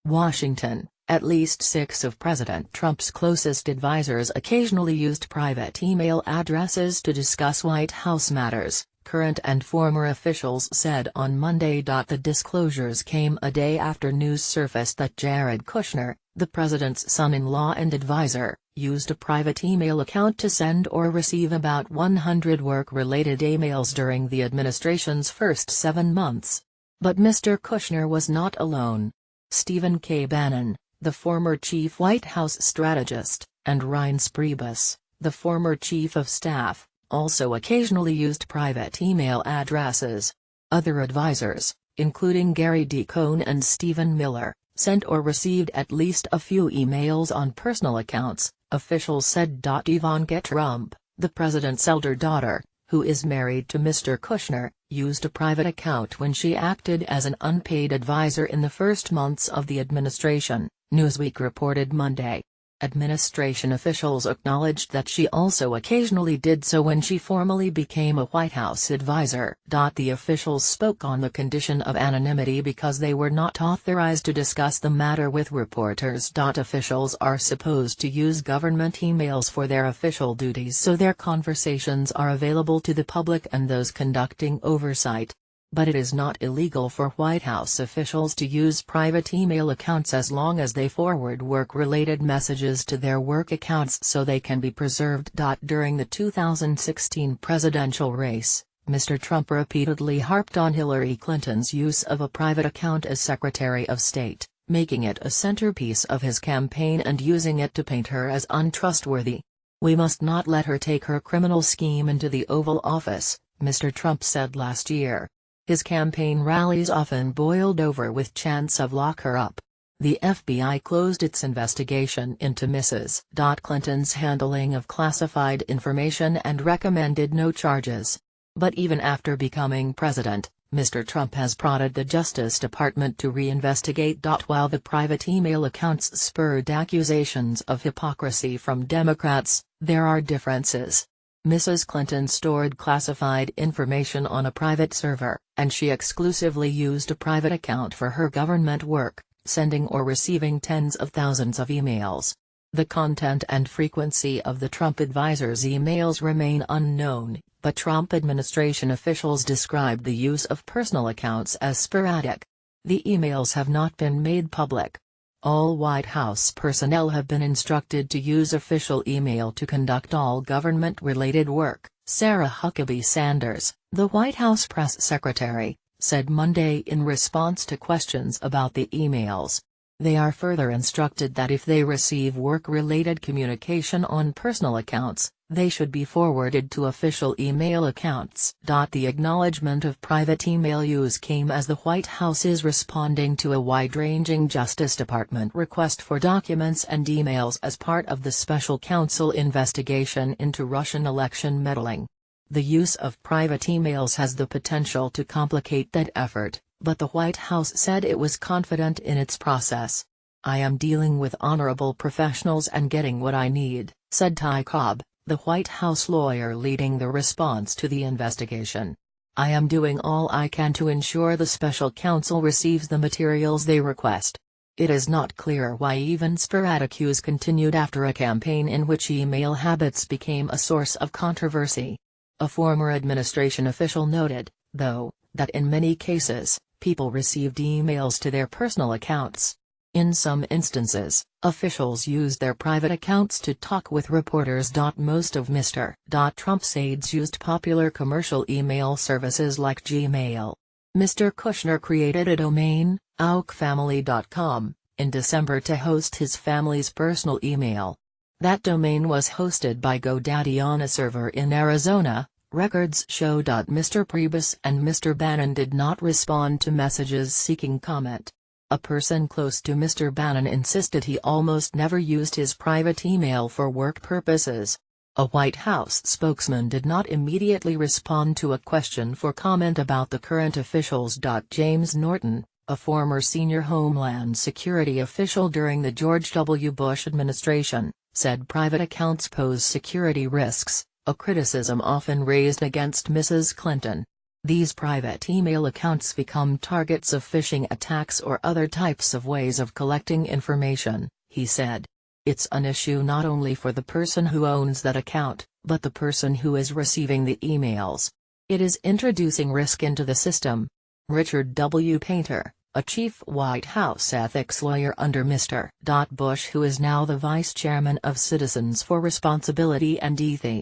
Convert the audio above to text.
Washington, at least 6 of President Trump's closest advisors occasionally used private email addresses to discuss White House matters, current and former officials said on Monday. The disclosures came a day after news surfaced that Jared Kushner, the president's son-in-law and advisor, used a private email account to send or receive about 100 work-related emails during the administration's first 7 months. But Mr. Kushner was not alone. Stephen K. Bannon, the former chief White House strategist, and Reince Priebus, the former chief of staff, also occasionally used private email addresses. Other advisors, including Gary D. Cohn and Stephen Miller, sent or received at least a few emails on personal accounts, officials said. Ivanka Trump, the president's elder daughter, who is married to Mr. Kushner, used a private account when she acted as an unpaid advisor in the first months of the administration, Newsweek reported Monday. Administration officials acknowledged that she also occasionally did so when she formally became a White House advisor. The officials spoke on the condition of anonymity because they were not authorized to discuss the matter with reporters. Officials are supposed to use government emails for their official duties so their conversations are available to the public and those conducting oversight. But it is not illegal for White House officials to use private email accounts as long as they forward work-related messages to their work accounts so they can be preserved. During the 2016 presidential race, Mr. Trump repeatedly harped on Hillary Clinton's use of a private account as Secretary of State, making it a centerpiece of his campaign and using it to paint her as untrustworthy. "We must not let her take her criminal scheme into the Oval Office," Mr. Trump said last year. His campaign rallies often boiled over with chants of "lock her up." The FBI closed its investigation into Mrs. Clinton's handling of classified information and recommended no charges. But even after becoming president, Mr. Trump has prodded the Justice Department to reinvestigate. While the private email accounts spurred accusations of hypocrisy from Democrats, there are differences. Mrs. Clinton stored classified information on a private server, and she exclusively used a private account for her government work, sending or receiving tens of thousands of emails. The content and frequency of the Trump advisors' emails remain unknown, but Trump administration officials described the use of personal accounts as sporadic. The emails have not been made public. All White House personnel have been instructed to use official email to conduct all government-related work, Sarah Huckabee Sanders, the White House press secretary, said Monday in response to questions about the emails. They are further instructed that if they receive work-related communication on personal accounts, they should be forwarded to official email accounts. The acknowledgement of private email use came as the White House is responding to a wide-ranging Justice Department request for documents and emails as part of the special counsel investigation into Russian election meddling. The use of private emails has the potential to complicate that effort, but the White House said it was confident in its process. "I am dealing with honorable professionals and getting what I need," said Ty Cobb, the White House lawyer leading the response to the investigation. "I am doing all I can to ensure the special counsel receives the materials they request." It is not clear why even sporadic use continued after a campaign in which email habits became a source of controversy. A former administration official noted, though, that in many cases, people received emails to their personal accounts. In some instances, officials used their private accounts to talk with reporters. Most of Mr. Trump's aides used popular commercial email services like Gmail. Mr. Kushner created a domain, aukfamily.com, in December to host his family's personal email. That domain was hosted by GoDaddy on a server in Arizona. Records show. Mr. Priebus and Mr. Bannon did not respond to messages seeking comment. A person close to Mr. Bannon insisted he almost never used his private email for work purposes. A White House spokesman did not immediately respond to a question for comment about the current officials. James Norton, a former senior Homeland Security official during the George W. Bush administration, said private accounts pose security risks, a criticism often raised against Mrs. Clinton. These private email accounts become targets of phishing attacks or other types of ways of collecting information, he said. It's an issue not only for the person who owns that account, but the person who is receiving the emails. It is introducing risk into the system. Richard W. Painter, a chief White House ethics lawyer under Mr. Bush, who is now the vice chairman of Citizens for Responsibility and Ethics,